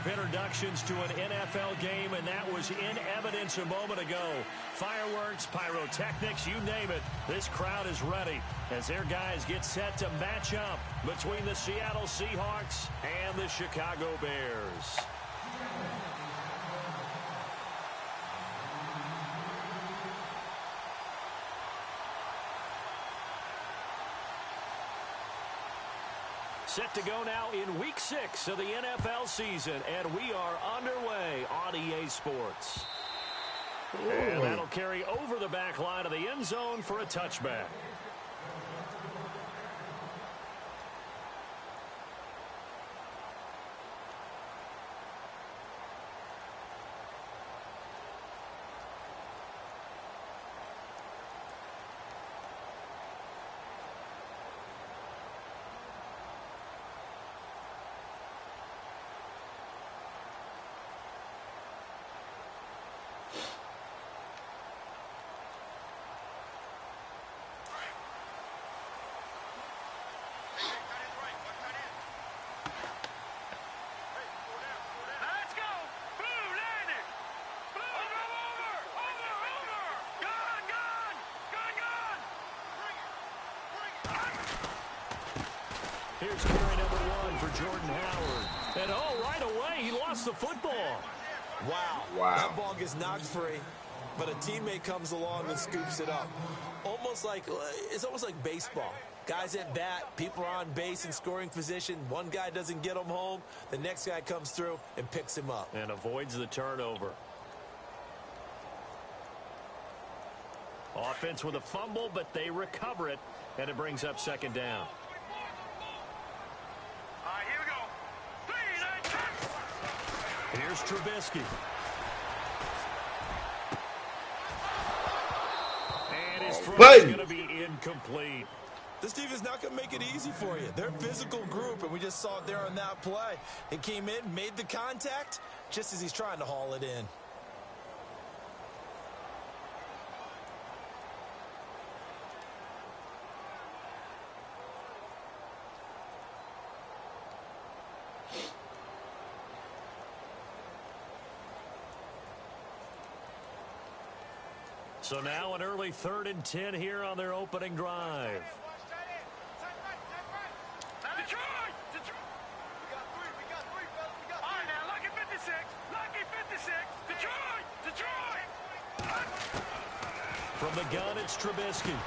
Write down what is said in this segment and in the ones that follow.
of introductions to an NFL game, and that was in evidence a moment ago. Fireworks, pyrotechnics, you name it. This crowd is ready as their guys get set to match up between the Seattle Seahawks and the Chicago Bears. Set to go now in Week 6 of the NFL season, and we are underway on EA Sports. And that'll carry over the back line of the end zone for a touchback. Here's carry number 1 for Jordan Howard. And right away, he lost the football. Wow. That ball gets knocked free, but a teammate comes along and scoops it up. It's almost like baseball. Guys at bat, people are on base in scoring position. One guy doesn't get him home. The next guy comes through and picks him up. And avoids the turnover. Offense with a fumble, but they recover it, and it brings up second down. Here's Trubisky. And his throw is going to be incomplete. This team is not going to make it easy for you. They're a physical group, and we just saw it there on that play. He came in, made the contact, just as he's trying to haul it in. So now an early 3rd and 10 here on their opening drive. Detroit! We got three, fellas. All right, now, lucky 56. Detroit! From the gun, it's Trubisky.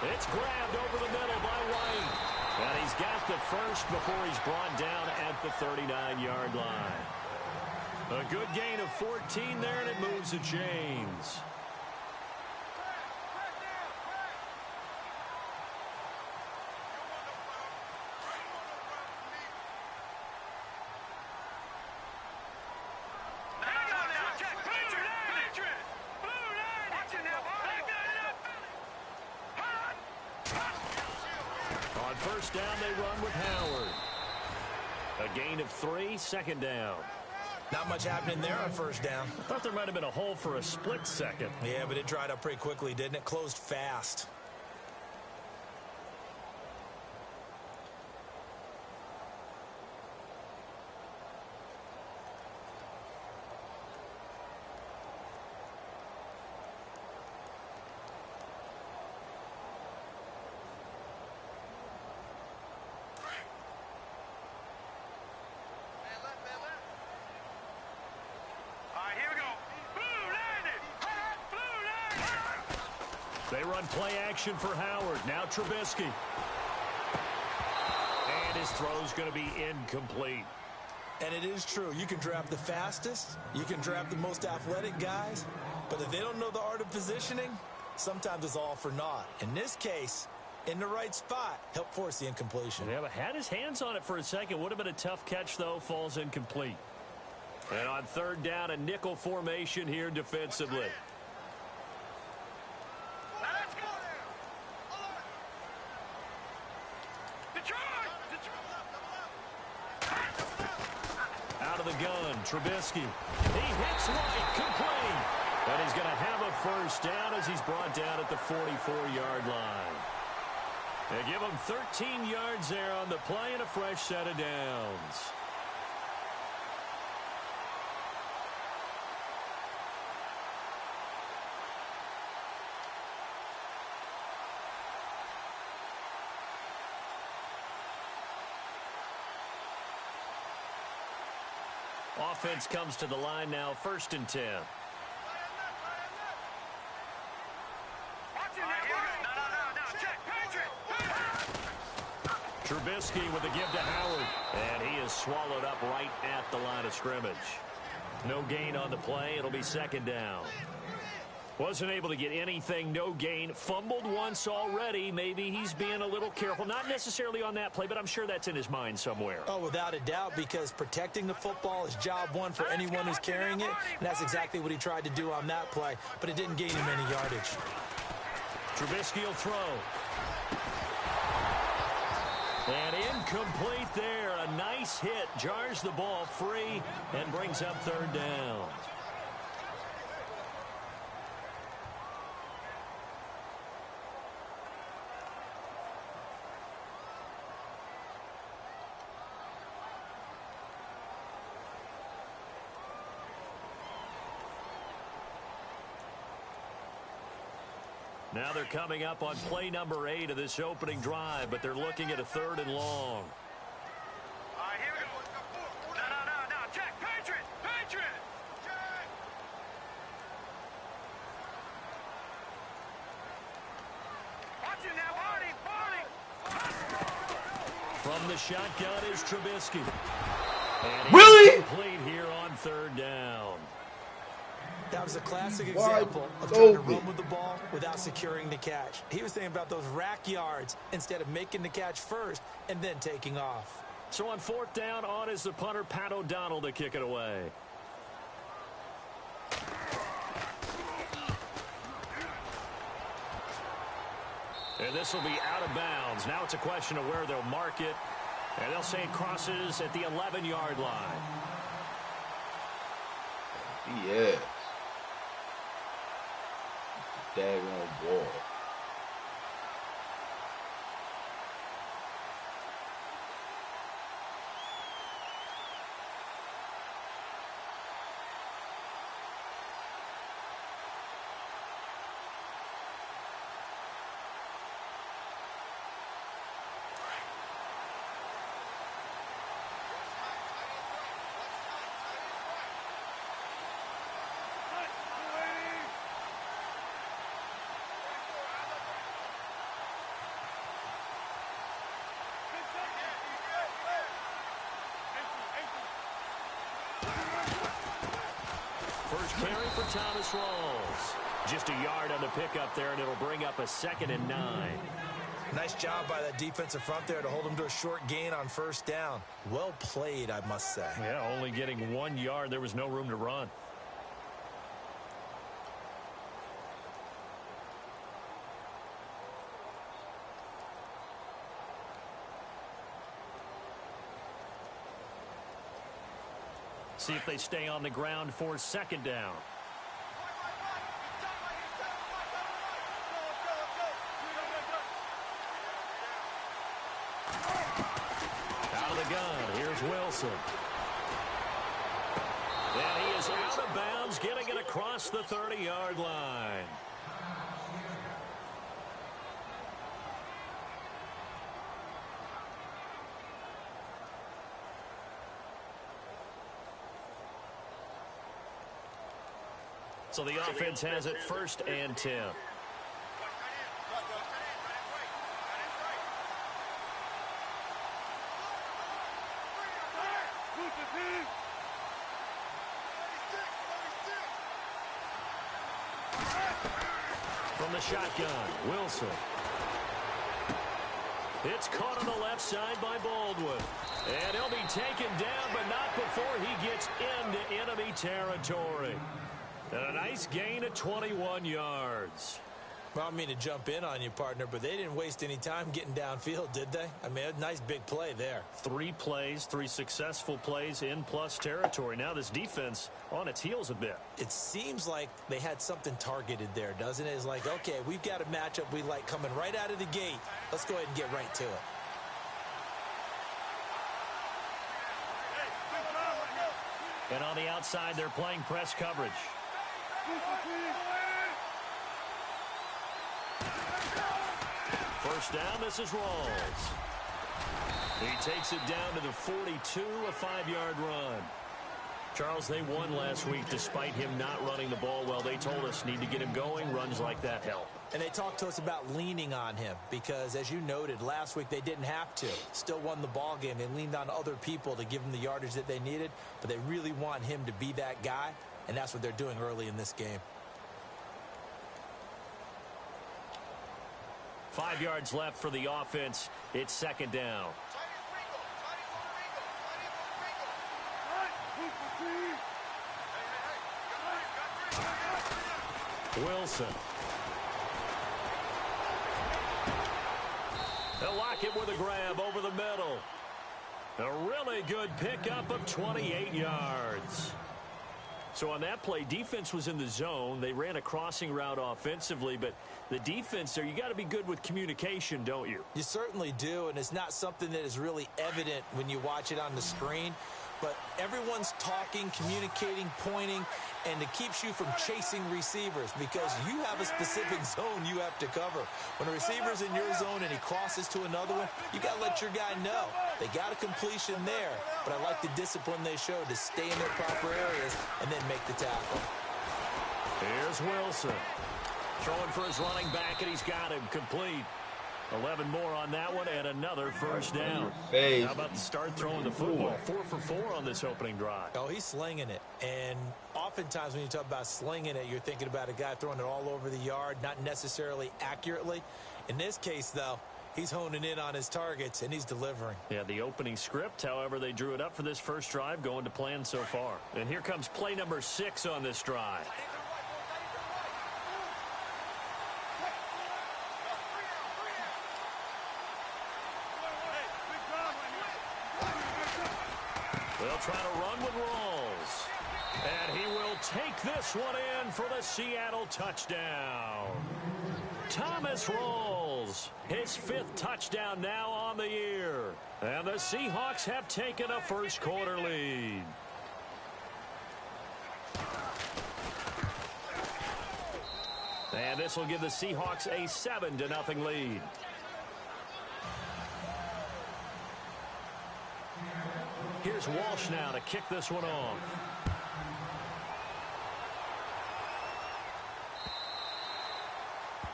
It's grabbed over the middle by White. And he's got the first before he's brought down at the 39-yard line. A good gain of 14 there, and it moves the chains. First down, they run with Howard. A gain of 3, second down. Not much happening there on first down. I thought there might have been a hole for a split second. Yeah, but it dried up pretty quickly, didn't it? Closed fast. They run play action for Howard. Now Trubisky. And his throw's going to be incomplete. And it is true. You can draft the fastest. You can draft the most athletic guys. But if they don't know the art of positioning, sometimes it's all for naught. In this case, in the right spot, help force the incompletion. Yeah, but had his hands on it for a second. Would have been a tough catch, though. Falls incomplete. And on third down, a nickel formation here defensively. Out of the gun, Trubisky. He hits White, complete. And he's going to have a first down as he's brought down at the 44-yard line. They give him 13 yards there on the play and a fresh set of downs. Offense comes to the line now, 1st and 10. Trubisky with the give to Howard. And he is swallowed up right at the line of scrimmage. No gain on the play. It'll be 2nd down. Wasn't able to get anything, no gain. Fumbled once already. Maybe he's being a little careful. Not necessarily on that play, but I'm sure that's in his mind somewhere. Oh, without a doubt, because protecting the football is job one for anyone who's carrying it. And that's exactly what he tried to do on that play, but it didn't gain him any yardage. Trubisky will throw. And incomplete there. A nice hit. Jars the ball free and brings up 3rd down. Now they're coming up on play number 8 of this opening drive, but they're looking at a 3rd and long. All right, here we go. No. Jack, Patriot. Watch it now, Barney. From the shotgun is Trubisky. And Really? Complete here on 3rd down. That was a classic example of trying to run with the ball without securing the catch. He was thinking about those rack yards instead of making the catch first and then taking off. So on 4th down, on is the punter, Pat O'Donnell, to kick it away. And this will be out of bounds. Now it's a question of where they'll mark it. And they'll say it crosses at the 11-yard line. Yeah. Daggone ball. First carry for Thomas Rawls. Just a yard on the pickup there, and it'll bring up a 2nd and 9. Nice job by that defensive front there to hold him to a short gain on 1st down. Well played, I must say. Yeah, only getting 1 yard. There was no room to run. See if they stay on the ground for 2nd down. Out of the gun, here's Wilson. And he is out of bounds, getting it across the 30-yard line. So the offense has it 1st and 10. From the shotgun, Wilson. It's caught on the left side by Baldwin. And he'll be taken down, but not before he gets into enemy territory. And a nice gain of 21 yards. Well, I don't mean to jump in on you, partner, but they didn't waste any time getting downfield, did they? I mean, a nice big play there. 3 plays, 3 successful plays in plus territory. Now this defense on its heels a bit. It seems like they had something targeted there, doesn't it? It's like, okay, we've got a matchup we like coming right out of the gate. Let's go ahead and get right to it. And on the outside, they're playing press coverage. First down, this is Rawls. He takes it down to the 42, a 5-yard run. Charles, they won last week despite him not running the ball well. They told us need to get him going. Runs like that help. And they talked to us about leaning on him because, as you noted, last week they didn't have to. Still won the ball game. They leaned on other people to give them the yardage that they needed, but they really want him to be that guy, and that's what they're doing early in this game. 5 yards left for the offense. It's second down. Wilson. They'll lock it with a grab over the middle. A really good pickup of 28 yards. So on that play, defense was in the zone. They ran a crossing route offensively, but the defense there, you got to be good with communication, don't you? You certainly do, and it's not something that is really evident when you watch it on the screen. But everyone's talking, communicating, pointing, and it keeps you from chasing receivers because you have a specific zone you have to cover. When a receiver's in your zone and he crosses to another one, you got to let your guy know. They got a completion there, but I like the discipline they showed to stay in their proper areas and then make the tackle. Here's Wilson. Throwing for his running back, and he's got him complete. 11 more on that one, and another first down. How about the start throwing the football? 4 for 4 on this opening drive. Oh, he's slinging it. And oftentimes when you talk about slinging it, you're thinking about a guy throwing it all over the yard, not necessarily accurately. In this case, though, he's honing in on his targets, and he's delivering. Yeah, the opening script, however, they drew it up for this first drive, going to plan so far. And here comes play number 6 on this drive. They'll try to run with Rawls. And he will take this one in for the Seattle touchdown. Thomas Rawls, his 5th touchdown now on the year. And the Seahawks have taken a first quarter lead. And this will give the Seahawks a 7-0 lead. Here's Walsh now to kick this one off.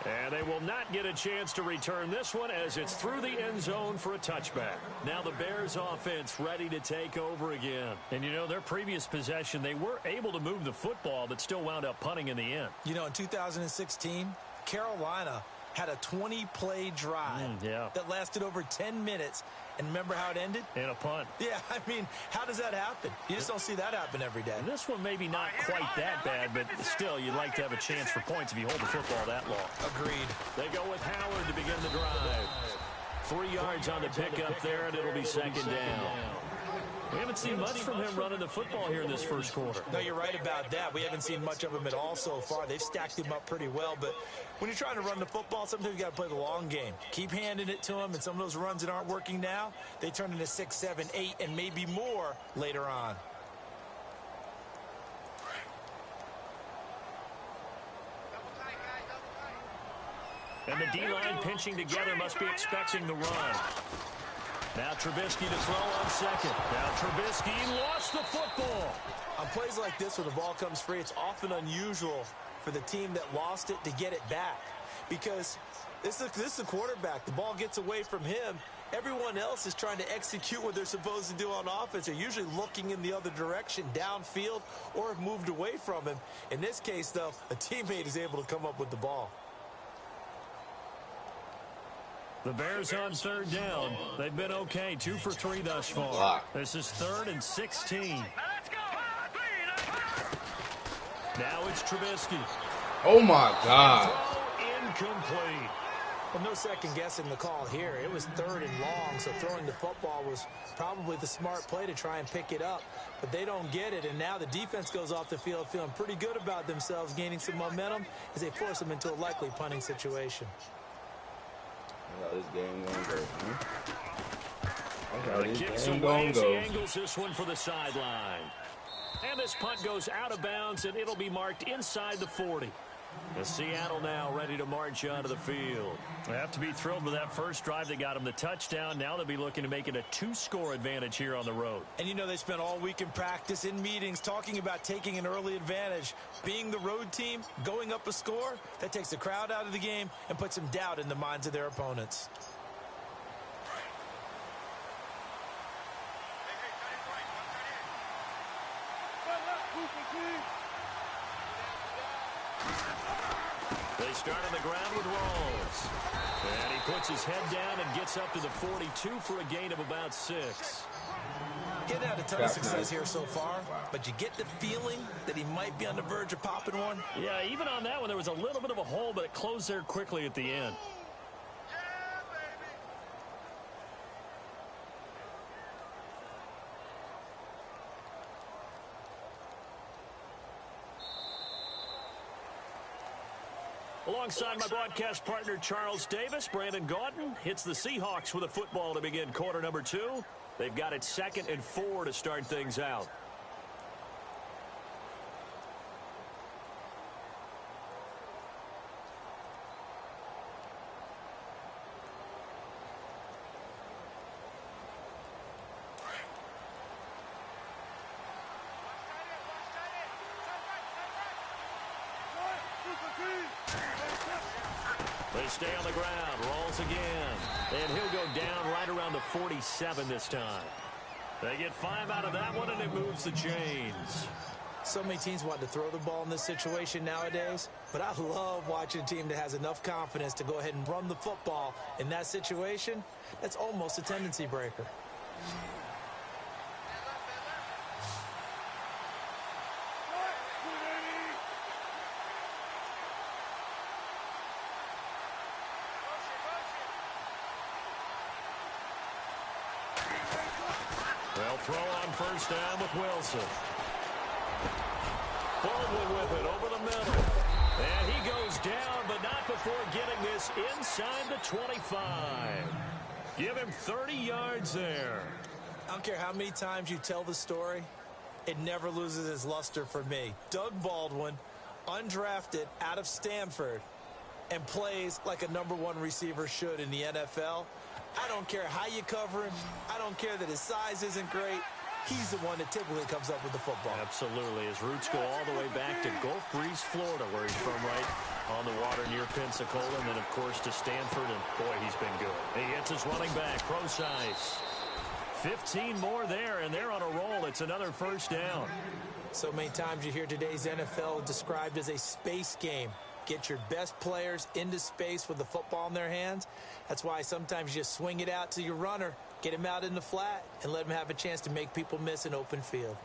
And they will not get a chance to return this one as it's through the end zone for a touchback. Now the Bears offense ready to take over again. And you know, their previous possession, they were able to move the football but still wound up punting in the end. You know, in 2016, Carolina had a 20-play drive that lasted over 10 minutes. And remember how it ended? In a punt. Yeah, I mean, how does that happen? You just don't see that happen every day. And this one maybe not quite that bad, but still, you'd like to have a chance for points if you hold the football that long. Agreed. They go with Howard to begin the drive. 3 yards on the pickup there, and it'll be second down. We haven't seen much from him running the football here in this first quarter. No, you're right about that. We haven't seen much of him at all so far. They've stacked him up pretty well, but when you're trying to run the football, sometimes you got to play the long game. Keep handing it to him, and some of those runs that aren't working now, they turn into 6, 7, 8, and maybe more later on. And the D-line pinching together must be expecting the run. Now Trubisky to throw on second. Now Trubisky lost the football. On plays like this where the ball comes free, it's often unusual for the team that lost it to get it back. Because this is the quarterback. The ball gets away from him. Everyone else is trying to execute what they're supposed to do on offense. They're usually looking in the other direction, downfield, or have moved away from him. In this case, though, a teammate is able to come up with the ball. The Bears on third down. They've been okay, 2 for 3 thus far. This is 3rd and 16. Now it's Trubisky. Oh, my God. Throw incomplete. Well, no second guessing the call here. It was 3rd and long, so throwing the football was probably the smart play to try and pick it up. But they don't get it, and now the defense goes off the field feeling pretty good about themselves, gaining some momentum as they force them into a likely punting situation. How this game gonna go, The kick's away as he angles this one for the sideline. And this punt goes out of bounds, and it'll be marked inside the 40. Seattle now ready to march onto the field. They have to be thrilled with that first drive that got them the touchdown. Now they'll be looking to make it a 2-score advantage here on the road. And you know they spent all week in practice, in meetings, talking about taking an early advantage. Being the road team, going up a score, that takes the crowd out of the game and puts some doubt in the minds of their opponents. They start on the ground with Rolls. And he puts his head down and gets up to the 42 for a gain of about 6. Getting out a ton of success here so far, but you get the feeling that he might be on the verge of popping one. Yeah, even on that one, there was a little bit of a hole, but it closed there quickly at the end. Alongside my broadcast partner, Charles Davis, Brandon Gaudin hits the Seahawks with a football to begin quarter number 2. They've got it 2nd and 4 to start things out. They stay on the ground. Rolls again. And he'll go down right around the 47 this time. They get 5 out of that one, and it moves the chains. So many teams want to throw the ball in this situation nowadays, but I love watching a team that has enough confidence to go ahead and run the football. In that situation, that's almost a tendency breaker. They'll throw on first down with Wilson. Baldwin with it over the middle. And he goes down, but not before getting this inside the 25. Give him 30 yards there. I don't care how many times you tell the story, it never loses its luster for me. Doug Baldwin, undrafted out of Stanford, and plays like a #1 receiver should in the NFL. I don't care how you cover him. I don't care that his size isn't great. He's the one that typically comes up with the football. Absolutely. His roots go all the way back to Gulf Breeze, Florida, where he's from, right on the water near Pensacola. And then, of course, to Stanford. And, boy, he's been good. He hits his running back, Procise. 15 more there, and they're on a roll. It's another first down. So many times you hear today's NFL described as a space game. Get your best players into space with the football in their hands. That's why sometimes you just swing it out to your runner, get him out in the flat, and let him have a chance to make people miss an open field.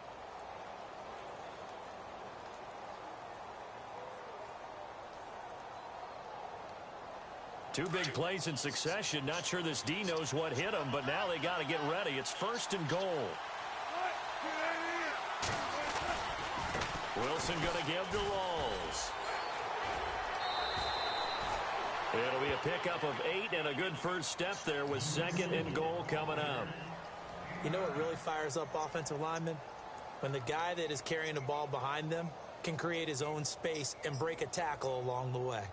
Two big plays in succession. Not sure this D knows what hit him, but now they got to get ready. It's 1st and goal. Wilson going to give to Rolls. It'll be a pickup of 8 and a good first step there with 2nd and goal coming up. You know what really fires up offensive linemen? When the guy that is carrying the ball behind them can create his own space and break a tackle along the way.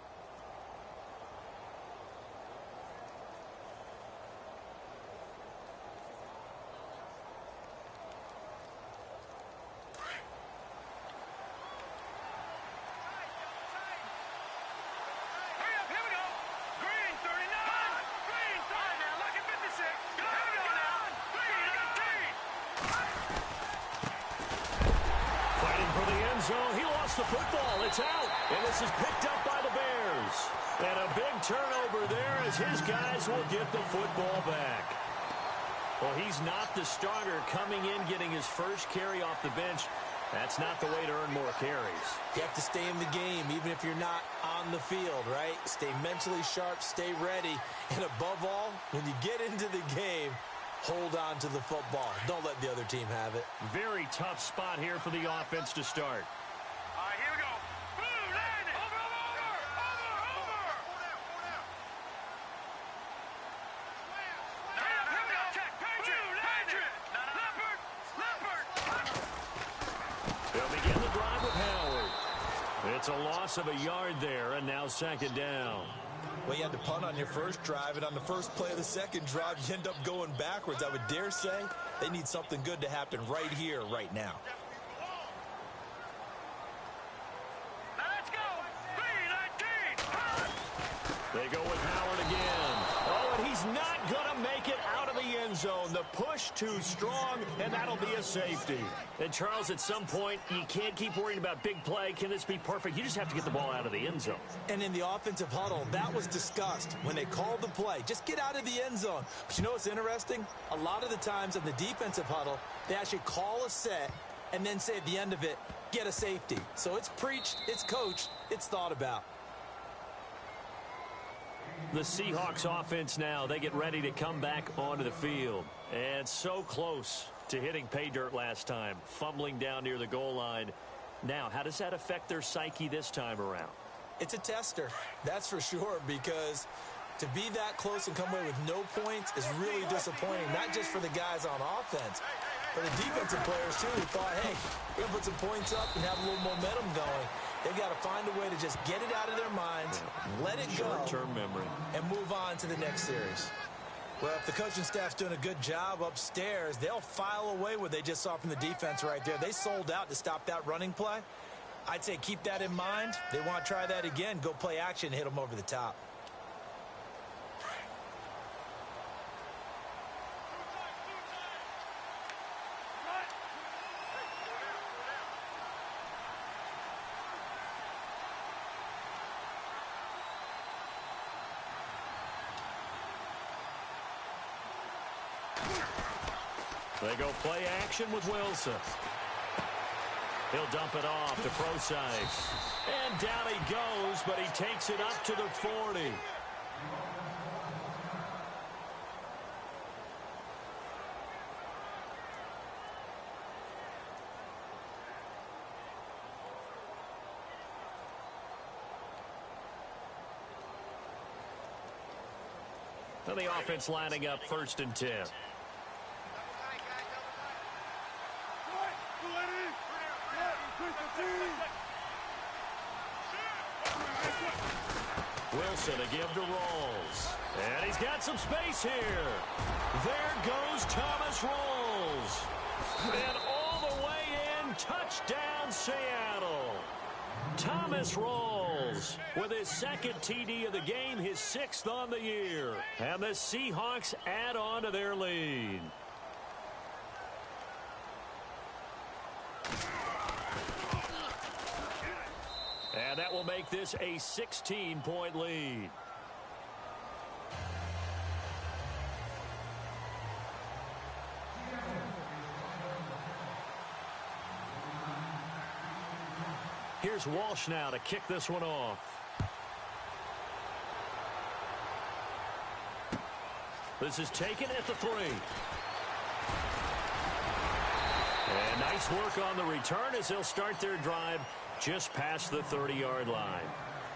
He lost the football. It's out. And this is picked up by the Bears. And a big turnover there as his guys will get the football back. Well, he's not the starter coming in, getting his first carry off the bench. That's not the way to earn more carries. You have to stay in the game, even if you're not on the field, right? Stay mentally sharp, stay ready. And above all, when you get into the game, hold on to the football. Don't let the other team have it. Very tough spot here for the offense to start. All right, here we go. Blue, land it. Over. Now, here we go. Check. Patriot. Leopard. They'll begin the drive with Howard. It's a loss of a yard there, and now second down. Well, you had to punt on your first drive, and on the first play of the second drive, you end up going backwards. I would dare say they need something good to happen right here, right now. Let's go. They go with Howard again. Oh, and he's not going to make it out of the end zone. The push too strong, and that'll be a safety. And, Charles, at some point, you can't keep worrying about big play. Can this be perfect? You just have to get the ball out of the end zone. And in the offensive huddle, that was discussed when they called the play. Just get out of the end zone. But you know what's interesting? A lot of the times in the defensive huddle, they actually call a set and then say at the end of it, get a safety. So it's preached, it's coached, it's thought about. The Seahawks offense now, they get ready to come back onto the field. And so close to hitting pay dirt last time, fumbling down near the goal line. Now, how does that affect their psyche this time around? It's a tester, that's for sure, because to be that close and come away with no points is really disappointing, not just for the guys on offense, but the defensive players, too, who thought, hey, we're going to put some points up and have a little momentum going. They've got to find a way to just get it out of their minds, let it go, short-term memory, and move on to the next series. Well, if the coaching staff's doing a good job upstairs, they'll file away what they just saw from the defense right there. They sold out to stop that running play. I'd say keep that in mind. They want to try that again. Go play action, hit them over the top. They go play action with Wilson. He'll dump it off to Procise. And down he goes, but he takes it up to the 40. Now the offense lining up 1st and 10. Wilson to give to Rolls. And he's got some space here. There goes Thomas Rolls. And all the way in, touchdown Seattle. Thomas Rolls with his 2nd TD of the game, his 6th on the year. And the Seahawks add on to their lead. And that will make this a 16-point lead. Here's Walsh now to kick this one off. This is taken at the 3. And nice work on the return as they'll start their drive just past the 30-yard line.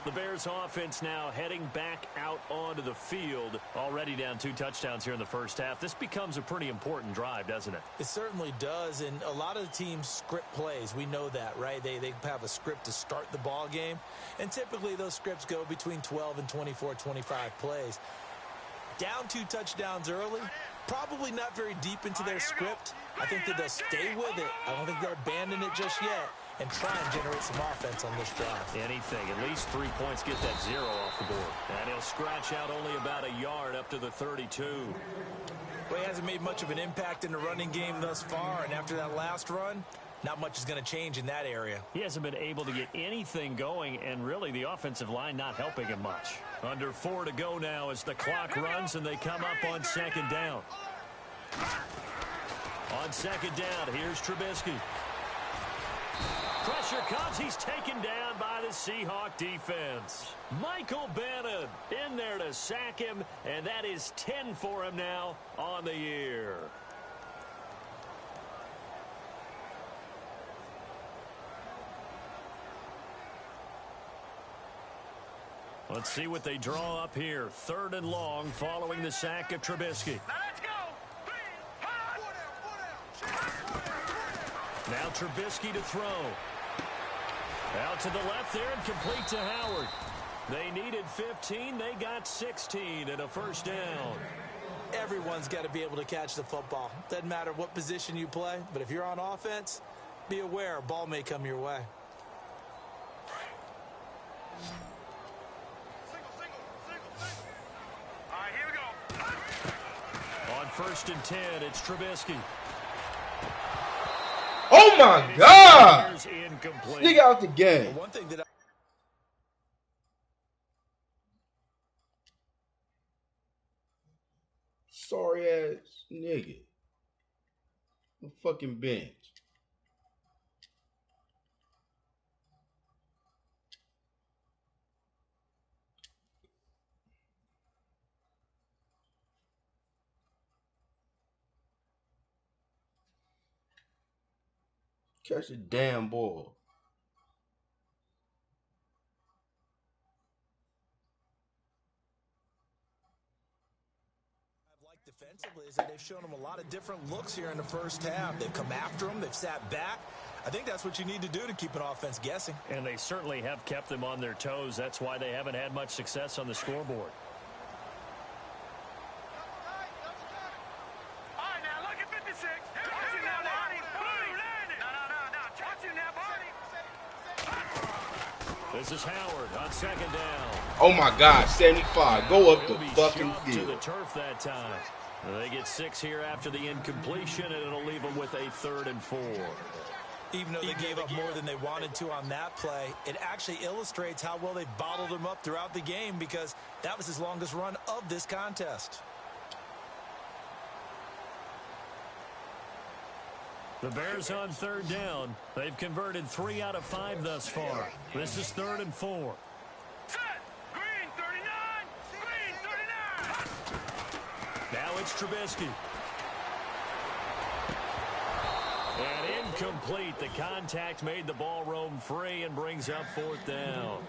The Bears offense now heading back out onto the field. Already down 2 touchdowns here in the first half. This becomes a pretty important drive, doesn't it? It certainly does, and a lot of the teams script plays. We know that, right? They have a script to start the ball game, and typically those scripts go between 12 and 24, 25 plays. Down 2 touchdowns early, probably not very deep into their script. I think that they'll stay with it. I don't think they'll abandon it just yet and try and generate some offense on this drive. Anything. At least 3 points, get that 0 off the board. And he'll scratch out only about a yard up to the 32. Well, he hasn't made much of an impact in the running game thus far, and after that last run, not much is going to change in that area. He hasn't been able to get anything going, and really the offensive line not helping him much. Under 4 to go now as the clock runs and they come up on 2nd down. On 2nd down, here's Trubisky. Pressure comes. He's taken down by the Seahawk defense. Michael Bannon in there to sack him, and that is 10 for him now on the year. Let's see what they draw up here. 3rd and long following the sack of Trubisky. Let's go. Now Trubisky to throw. Out to the left there and complete to Howard. They needed 15. They got 16 and a first down. Everyone's got to be able to catch the football. Doesn't matter what position you play, but if you're on offense, be aware a ball may come your way. All right, here we go. On 1st and 10, it's Trubisky. Oh my God! Incomplete. Nigga out the game. One thing that Sorry ass nigga. The fucking bench. Catch the damn ball. defensively is that they've shown them a lot of different looks here in the first half. They've come after them. They've sat back. I think that's what you need to do to keep an offense guessing. And they certainly have kept them on their toes. That's why they haven't had much success on the scoreboard. All right, now look at 56. Watch it now, Barney. Boom, landed. No. Watch it now, Barney. This is Howard on 2nd down. Oh my God, 75. Go up the fucking to the field. turf that time. They get 6 here after the incompletion, and it'll leave them with a 3rd and 4. Even though they gave up more than they wanted to on that play, it actually illustrates how well they bottled them up throughout the game because that was his longest run of this contest. The Bears on 3rd down. They've converted 3 out of 5 thus far. This is 3rd and 4. Set. Green 39. Green 39. Now it's Trubisky. And incomplete. The contact made the ball roam free and brings up 4th down.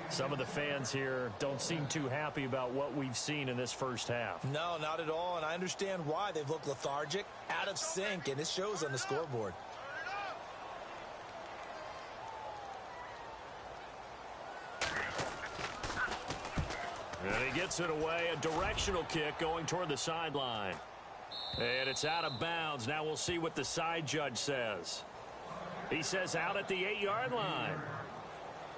Some of the fans here don't seem too happy about what we've seen in this first half. No, not at all, and I understand why. They've looked lethargic, out of sync, and it shows on the scoreboard. And he gets it away. A directional kick going toward the sideline. And it's out of bounds. Now we'll see what the side judge says. He says out at the 8-yard line.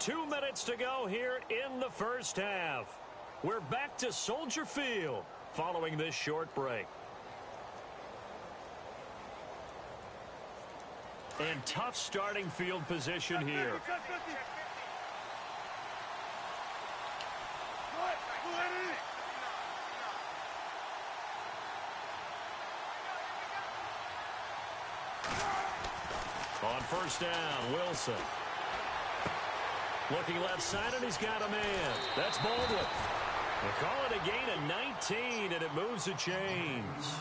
2 minutes to go here in the first half. We're back to Soldier Field following this short break. And tough starting field position here. On 1st down, Wilson. Looking left side, and he's got a man. That's Baldwin. They call it a gain of 19, and it moves the chains.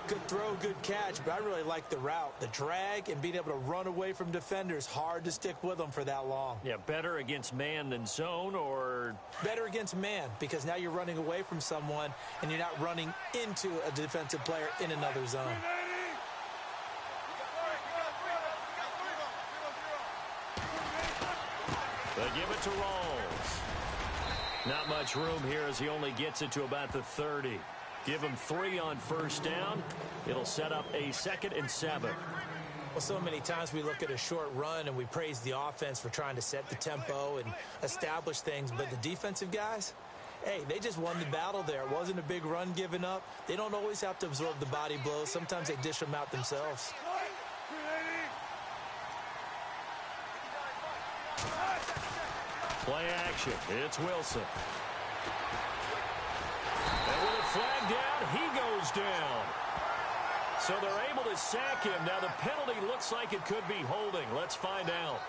Good throw, good catch, but I really like the route. The drag and being able to run away from defenders, hard to stick with them for that long. Yeah, better against man than zone, or... Better against man, because now you're running away from someone, and you're not running into a defensive player in another zone. They give it to Rawls. Not much room here as he only gets it to about the 30. Give him 3 on 1st down. It'll set up a 2nd and 7. Well, so many times we look at a short run and we praise the offense for trying to set the tempo and establish things, but the defensive guys, hey, they just won the battle there. It wasn't a big run given up. They don't always have to absorb the body blows. Sometimes they dish them out themselves. Play action. It's Wilson. And with a flag down, he goes down. So they're able to sack him. Now the penalty looks like it could be holding. Let's find out.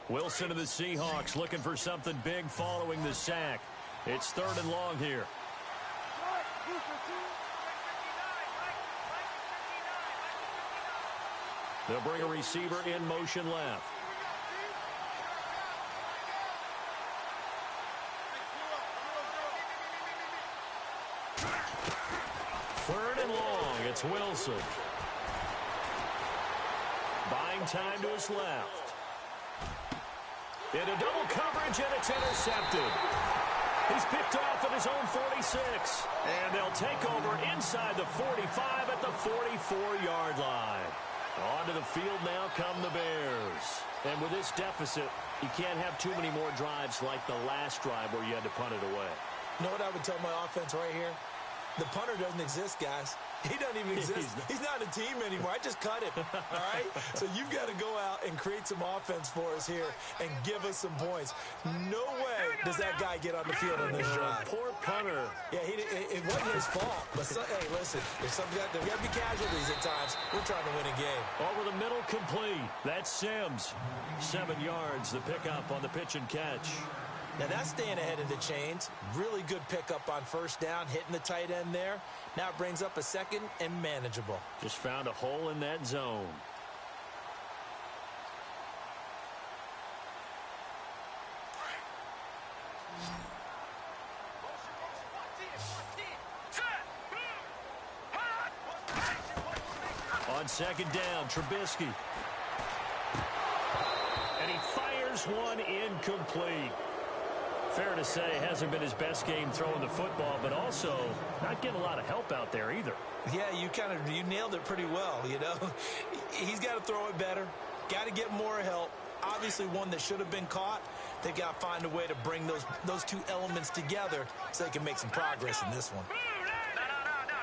Wilson of the Seahawks looking for something big following the sack. It's 3rd and long here. They'll bring a receiver in motion left. Third and long. It's Wilson. Buying time to his left. Into double coverage, and it's intercepted. He's picked off at his own 46. And they'll take over inside the 45 at the 44-yard line. Onto the field now come the Bears. And with this deficit, you can't have too many more drives like the last drive where you had to punt it away. You know what I would tell my offense right here? The punter doesn't exist, guys. He doesn't even exist. He's not a team anymore. I just cut him, all right? So you've got to go out and create some offense for us here and give us some points. No way does that guy get on the field on this drive. Poor punter. Yeah, it wasn't his fault. But, hey, listen, there's got to be casualties at times. We're trying to win a game. Over the middle, complete. That's Sims. 7 yards, the pickup on the pitch and catch. Now, that's staying ahead of the chains. Really good pickup on first down, hitting the tight end there. Now it brings up a second and manageable. Just found a hole in that zone. On second down, Trubisky. And he fires one incomplete. Fair to say, hasn't been his best game throwing the football, but also not getting a lot of help out there either. Yeah, you nailed it pretty well, you know. He's got to throw it better. Got to get more help. Obviously one that should have been caught. They've got to find a way to bring those two elements together so they can make some progress in this one. No.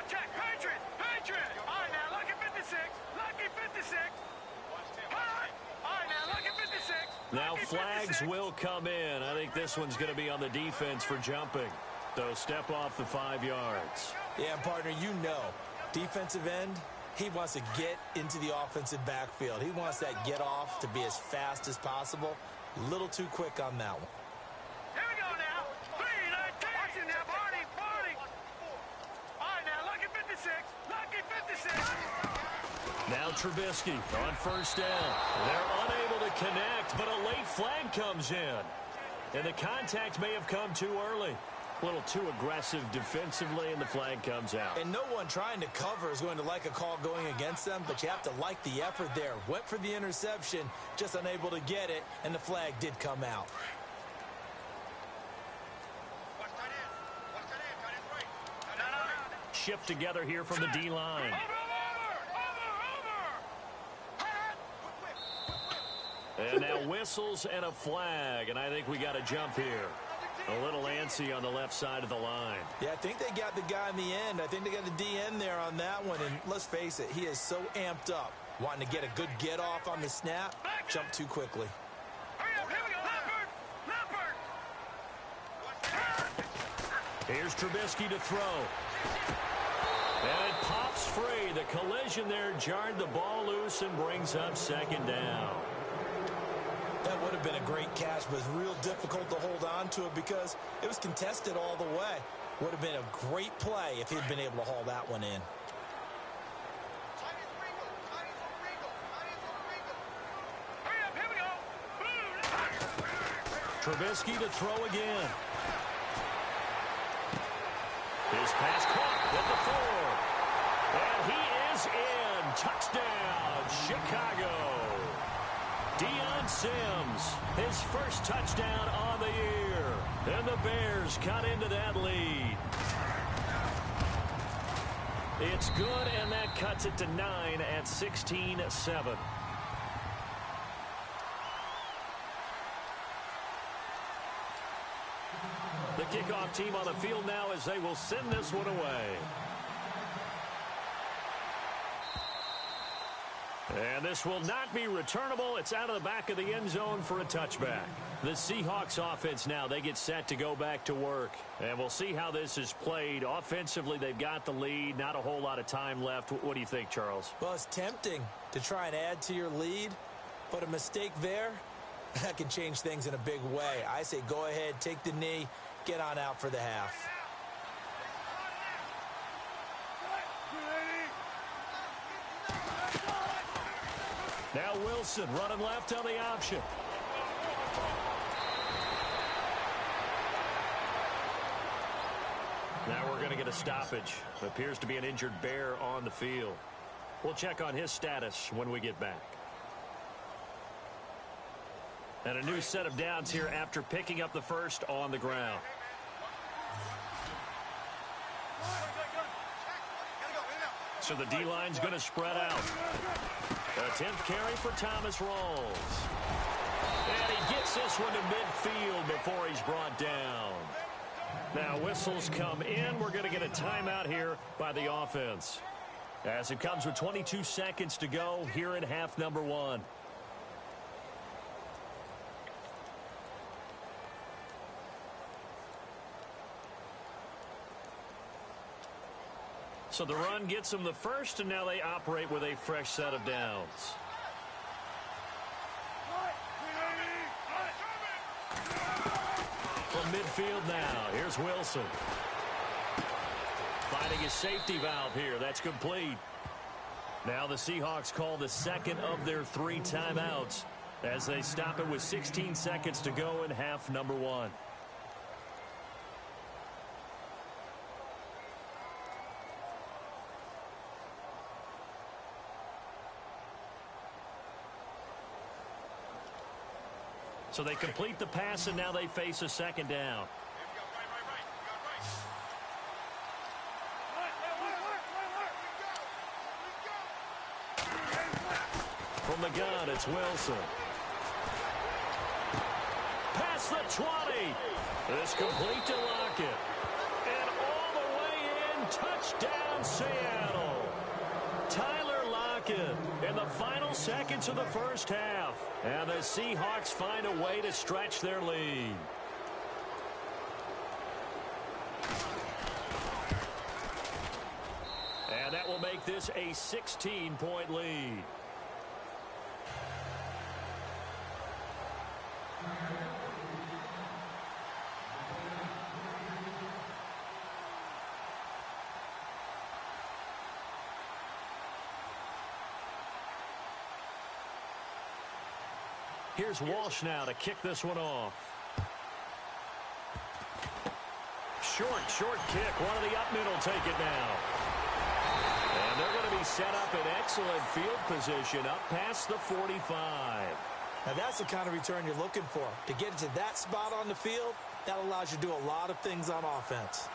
Check. Patriot. All right, now, look at 56. Lucky 56. All right, now, look at 56. Now flags will come in. I think this one's going to be on the defense for jumping. They'll step off the 5 yards. Yeah, partner, you know, defensive end, he wants to get into the offensive backfield. He wants that get off to be as fast as possible. A little too quick on that one. Here we go now. 3-19. Watch it now, Barney. All right, now, lucky 56. Lucky 56. Now Trubisky on first down. They're unable to connect, but a late flag comes in. And the contact may have come too early. A little too aggressive defensively, and the flag comes out. And no one trying to cover is going to like a call going against them, but you have to like the effort there. Went for the interception, just unable to get it, and the flag did come out. Shift together here from the D-line. And now whistles and a flag, and I think we got a jump here. A little antsy on the left side of the line. Yeah, I think they got the guy in the end. I think they got the DN there on that one, and let's face it, he is so amped up. Wanting to get a good get off on the snap, jump too quickly. Hurry up, here we go. Leopard. Here's Trubisky to throw. And it pops free. The collision there jarred the ball loose and brings up second down. That would have been a great catch, but it's real difficult to hold on to it because it was contested all the way. Would have been a great play if he'd been able to haul that one in. Hurry up, here we go. Trubisky to throw again. His pass caught with the 4. And he is in. Touchdown, Chicago. Deion Sims, his first touchdown on the year. And the Bears cut into that lead. It's good, and that cuts it to 9 at 16-7. The kickoff team on the field now as they will send this one away. And this will not be returnable. It's out of the back of the end zone for a touchback. The Seahawks offense now, they get set to go back to work. And we'll see how this is played. Offensively, they've got the lead. Not a whole lot of time left. What do you think, Charles? Well, it's tempting to try and add to your lead, but a mistake there, that can change things in a big way. I say go ahead, take the knee, get on out for the half. Now Wilson running left on the option. Now we're going to get a stoppage. Appears to be an injured Bear on the field. We'll check on his status when we get back. And a new set of downs here after picking up the first on the ground. So the D-line's going to spread out. The 10th carry for Thomas rolls. And he gets this one to midfield before he's brought down. Now whistles come in. We're going to get a timeout here by the offense, as it comes with 22 seconds to go here in half number one. So the run gets them the first, and now they operate with a fresh set of downs. From midfield now, here's Wilson. Finding his safety valve here. That's complete. Now the Seahawks call the second of their 3 timeouts as they stop it with 16 seconds to go in half number one. So they complete the pass, and now they face a second down. From the gun, it's Wilson. Past the 20. This complete to Lockett. And all the way in, touchdown Seattle. Tyler Lockett in the final seconds of the first half. And the Seahawks find a way to stretch their lead. And that will make this a 16-point lead. Here's Walsh now to kick this one off. Short kick. One of the up middle take it now. And they're going to be set up in excellent field position up past the 45. Now that's the kind of return you're looking for. To get to that spot on the field, that allows you to do a lot of things on offense.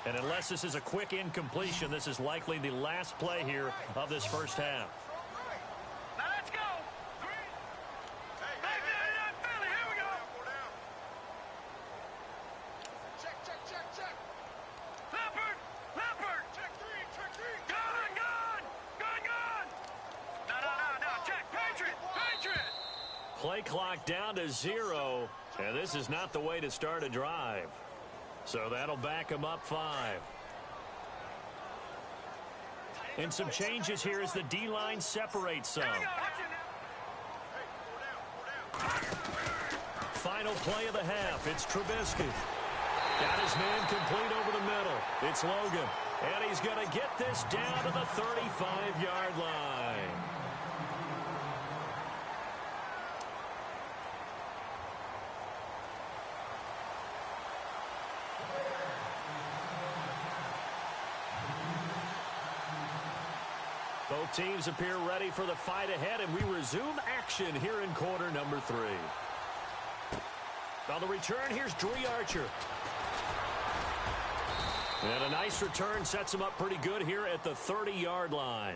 And unless this is a quick incompletion, this is likely the last play here of this first half. Now let's go. Hey, Philly, here we go. Check. Leopard. Check three. Gun. No. Check. Patriot. Play clock down to 0, and this is not the way to start a drive. So that'll back him up 5. And some changes here as the D-line separates some. Final play of the half. It's Trubisky. Got his man complete over the middle. It's Logan. And he's going to get this down to the 35-yard line. Both teams appear ready for the fight ahead, and we resume action here in quarter number 3. On the return, here's Dree Archer. And a nice return sets him up pretty good here at the 30-yard line.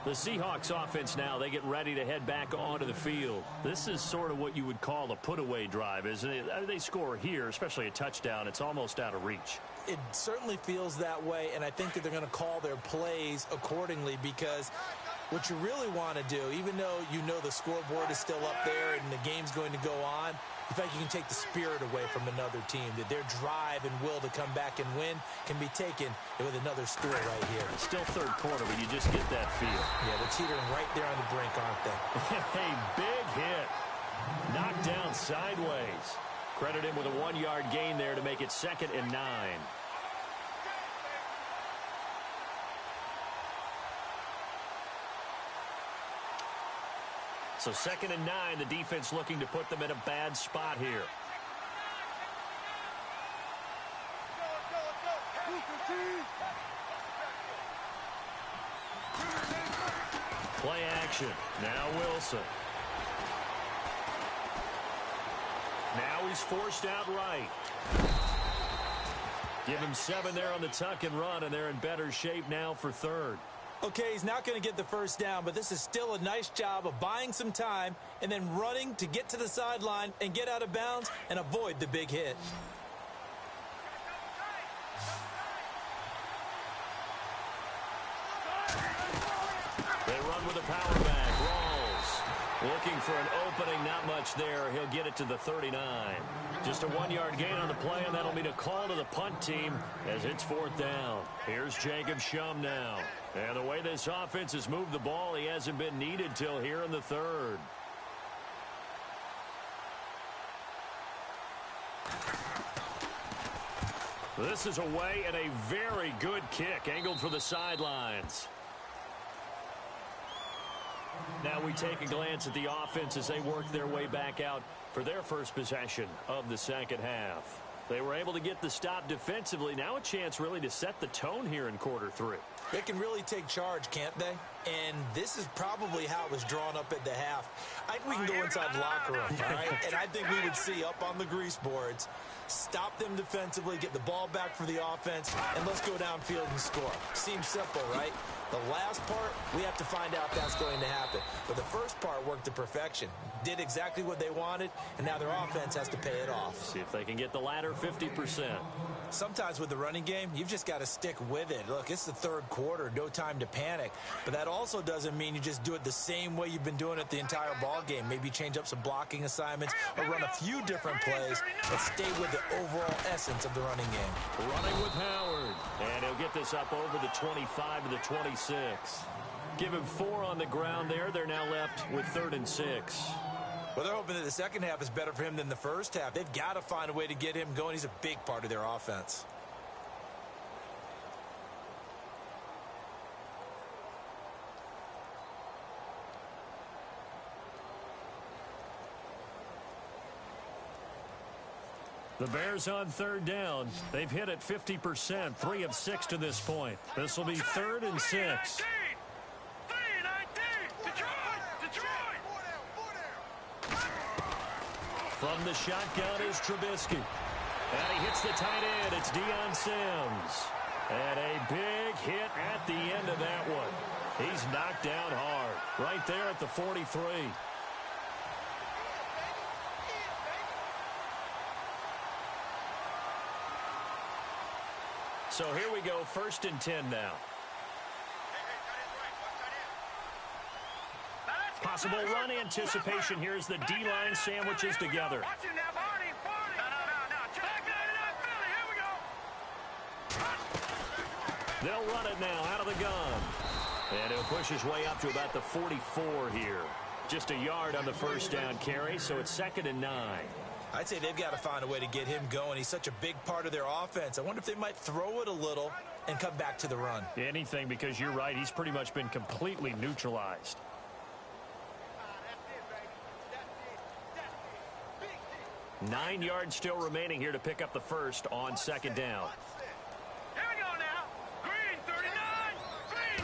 The Seahawks offense now, they get ready to head back onto the field. This is sort of what you would call a put-away drive, isn't it? They score here, especially a touchdown. It's almost out of reach. It certainly feels that way, and I think that they're going to call their plays accordingly, because what you really want to do, even though you know the scoreboard is still up there and the game's going to go on, in fact, you can take the spirit away from another team, that their drive and will to come back and win can be taken with another score right here. It's still third quarter, but you just get that feel. Yeah, they're teetering right there on the brink, aren't they? A big hit. Knocked down sideways. Credit him with a 1-yard gain there to make it 2nd and 9. So 2nd and 9, the defense looking to put them in a bad spot here. Play action. Now Wilson. Now he's forced out right. Give him 7 there on the tuck and run, and they're in better shape now for 3rd. Okay, he's not going to get the first down, but this is still a nice job of buying some time and then running to get to the sideline and get out of bounds and avoid the big hit. They run with a power back. Rawls looking for an opening. Not much there. He'll get it to the 39. Just a 1-yard gain on the play, and that'll mean a call to the punt team as it's 4th down. Here's Jacob Shum now. And the way this offense has moved the ball, he hasn't been needed till here in the 3rd. This is away and a very good kick, angled for the sidelines. Now we take a glance at the offense as they work their way back out for their first possession of the second half. They were able to get the stop defensively. Now a chance really to set the tone here in quarter 3. They can really take charge, can't they? And this is probably how it was drawn up at the half. I think we can go inside the locker room, all right? And I think we would see up on the grease boards, stop them defensively, get the ball back for the offense, and let's go downfield and score. Seems simple, right? The last part, we have to find out if that's going to happen. But the first part worked to perfection. Did exactly what they wanted, and now their offense has to pay it off. See if they can get the latter 50%. Sometimes with the running game, you've just got to stick with it. Look, it's the 3rd quarter, no time to panic. But that also doesn't mean you just do it the same way you've been doing it the entire ball game. Maybe change up some blocking assignments or run a few different plays, but stay with the overall essence of the running game. Running with Howard. And he'll get this up over the 25 to the 26. Give him 4 on the ground there. They're now left with 3rd and 6. Well, they're hoping that the second half is better for him than the first half. They've got to find a way to get him going. He's a big part of their offense. The Bears on 3rd down. They've hit it 50%, 3 of 6 to this point. This will be 3rd and 6. From the shotgun is Trubisky. And he hits the tight end. It's Deion Sims. And a big hit at the end of that one. He's knocked down hard. Right there at the 43. So here we go, 1st and 10 now. Possible run anticipation here as the D-line sandwiches together. They'll run it now out of the gun. And he'll push his way up to about the 44 here. Just a yard on the first down carry, so it's 2nd and 9. I'd say they've got to find a way to get him going. He's such a big part of their offense. I wonder if they might throw it a little and come back to the run. Anything, because you're right. He's pretty much been completely neutralized. 9 yards still remaining here to pick up the first on 2nd down. Here we go now. Green, 39. Green.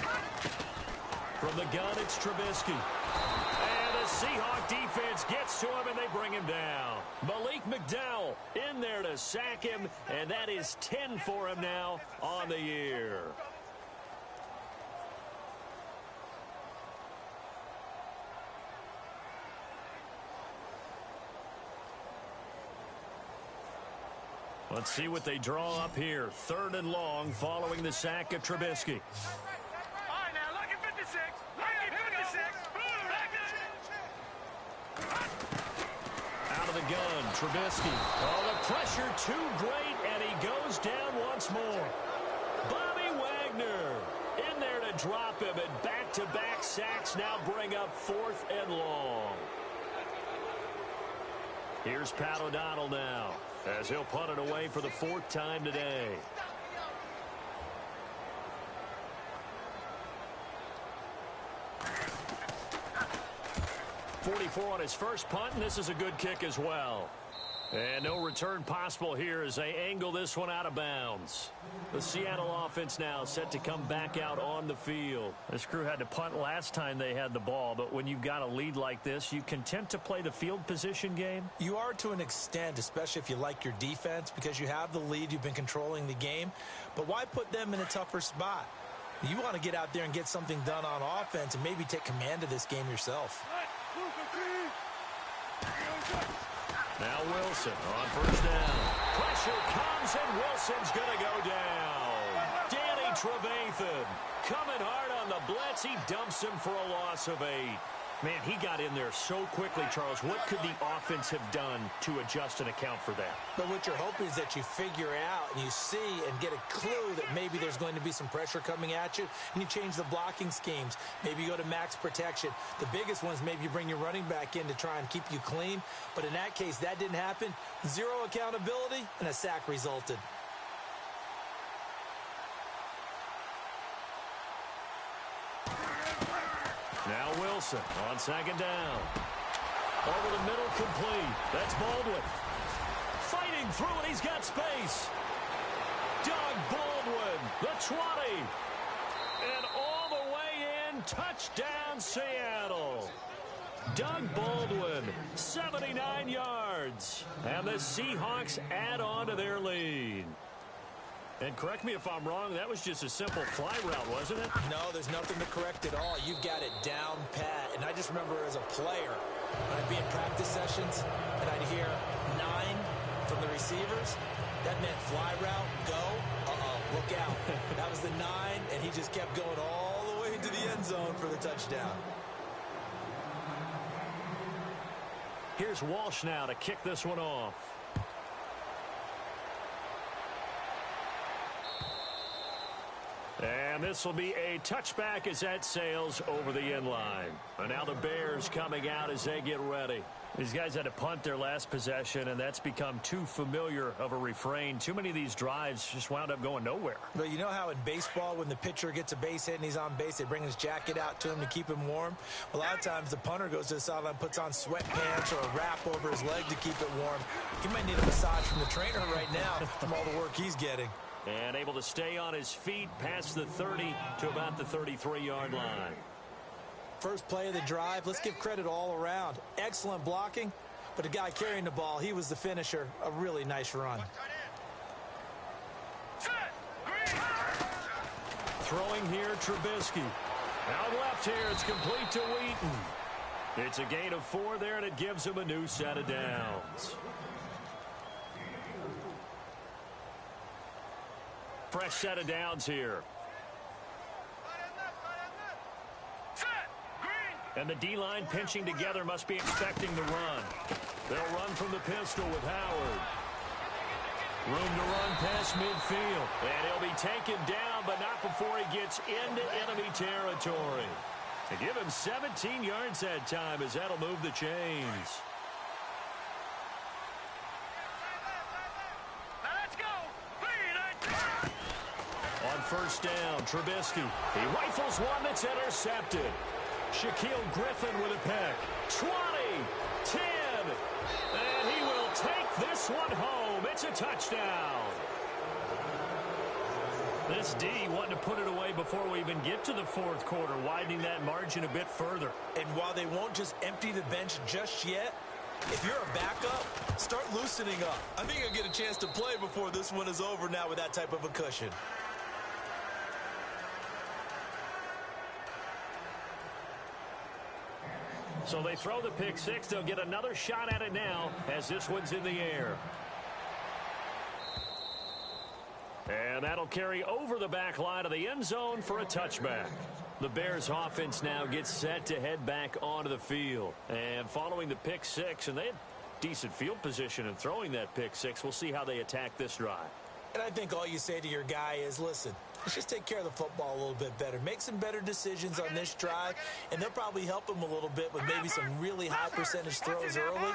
From the gun, it's Trubisky. And the Seahawk defense gets to him, and they bring him down. Malik McDowell in there to sack him, and that is 10 for him now on the year. Let's see what they draw up here. 3rd and long following the sack of Trubisky. All right, now, lucky 56. Lucky 56. Out of the gun, Trubisky. Oh, the pressure too great, and he goes down once more. Bobby Wagner in there to drop him, and back-to-back sacks now bring up 4th and long. Here's Pat O'Donnell now, as he'll punt it away for the 4th time today. 44 on his first punt, and this is a good kick as well. And no return possible here as they angle this one out of bounds. The Seattle offense now set to come back out on the field. This crew had to punt last time they had the ball, but when you've got a lead like this, you content to play the field position game? You are to an extent, especially if you like your defense, because you have the lead, you've been controlling the game. But why put them in a tougher spot? You want to get out there and get something done on offense and maybe take command of this game yourself. Now Wilson on first down. Pressure comes, and Wilson's going to go down. Danny Trevathan coming hard on the blitz. He dumps him for a loss of 8. Man, he got in there so quickly, Charles. What could the offense have done to adjust and account for that? But what you're hoping is that you figure out and you see and get a clue that maybe there's going to be some pressure coming at you, and you change the blocking schemes. Maybe you go to max protection. The biggest ones, maybe you bring your running back in to try and keep you clean. But in that case, that didn't happen. 0 accountability, and a sack resulted. Now Wilson on second down. Over the middle, complete. That's Baldwin. Fighting through, and he's got space. Doug Baldwin, the 20. And all the way in, touchdown Seattle. Doug Baldwin, 79 yards. And the Seahawks add on to their lead. And correct me if I'm wrong, that was just a simple fly route, wasn't it? No, there's nothing to correct at all. You've got it down pat. And I just remember as a player, when I'd be in practice sessions, and I'd hear 9 from the receivers, that meant fly route, go, look out. That was the 9, and he just kept going all the way into the end zone for the touchdown. Here's Walsh now to kick this one off. And this will be a touchback as that sails over the end line. And now the Bears coming out as they get ready. These guys had to punt their last possession, and that's become too familiar of a refrain. Too many of these drives just wound up going nowhere. But you know how in baseball, when the pitcher gets a base hit and he's on base, they bring his jacket out to him to keep him warm? A lot of times the punter goes to the sideline, puts on sweatpants or a wrap over his leg to keep it warm. He might need a massage from the trainer right now from all the work he's getting. And able to stay on his feet past the 30 to about the 33-yard line. First play of the drive, let's give credit all around. Excellent blocking, but the guy carrying the ball, he was the finisher. A really nice run. Throwing here, Trubisky. Out left here, it's complete to Wheaton. It's a gain of 4 there, and it gives him a new set of downs. Fresh set of downs here. And the D-line pinching together must be expecting the run. They'll run from the pistol with Howard. Room to run past midfield. And he'll be taken down, but not before he gets into enemy territory. To give him 17 yards that time, as that'll move the chains. On first down, Trubisky. He rifles one that's intercepted. Shaquille Griffin with a pick. 20, 10, and he will take this one home. It's a touchdown. This D wanting to put it away before we even get to the 4th quarter, widening that margin a bit further. And while they won't just empty the bench just yet, if you're a backup, start loosening up. I think you'll get a chance to play before this one is over now with that type of a cushion. So they throw the pick 6. They'll get another shot at it now as this one's in the air. And that'll carry over the back line of the end zone for a touchback. The Bears offense now gets set to head back onto the field. And following the pick 6, and they had decent field position in throwing that pick 6, we'll see how they attack this drive. And I think all you say to your guy is, listen, let's just take care of the football a little bit better. Make some better decisions on this drive, and they'll probably help him a little bit with maybe some really high percentage throws early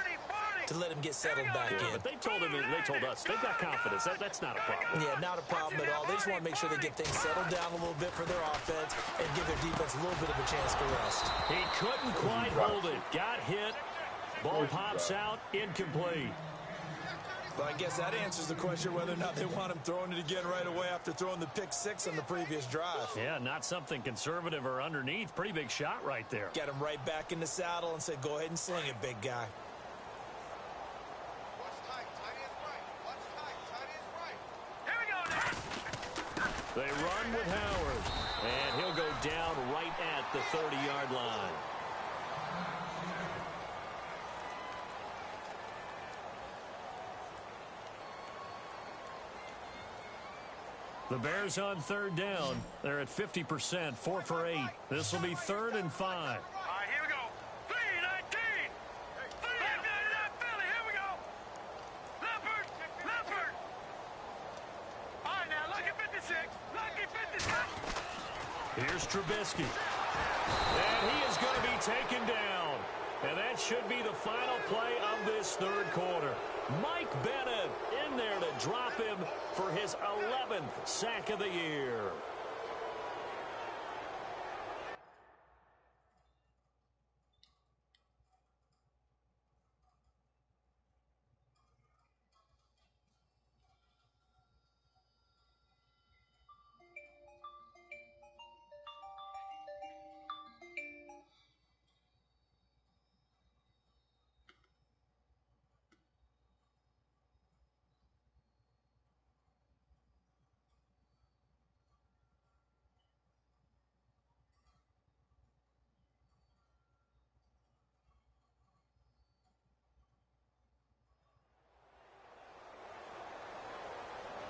to let him get settled back in. But they told us they've got confidence. That's not a problem. Yeah, not a problem at all. They just want to make sure they get things settled down a little bit for their offense and give their defense a little bit of a chance to rest. He couldn't quite hold it. Got hit. Ball pops out. Incomplete. Well, I guess that answers the question whether or not they want him throwing it again right away after throwing the pick six on the previous drive. Yeah, not something conservative or underneath. Pretty big shot right there. Got him right back in the saddle and said, go ahead and sling it, big guy. They run with Howard, and he'll go down right at the 30-yard line. The Bears on third down. They're at 50%, 4 for 8. This will be 3rd and 5. All right, here we go. 3-19. Philly, here we go. Leopard. All right, now, lucky 56. Lucky 56. Here's Trubisky. And he is going to be taken down. And that should be the final play of this third quarter. Mike Bennett in there to drop him for his 11th sack of the year.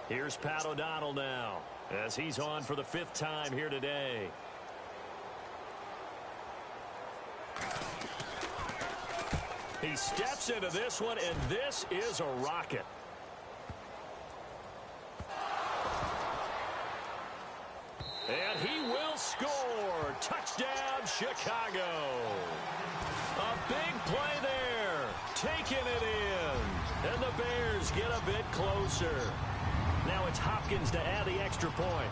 Here's Pat O'Donnell now, as he's on for the 5th time here today. He steps into this one, and this is a rocket. And he will score. Touchdown, Chicago. A big play there. Taking it in. And the Bears get a bit closer. Now it's Hopkins to add the extra point.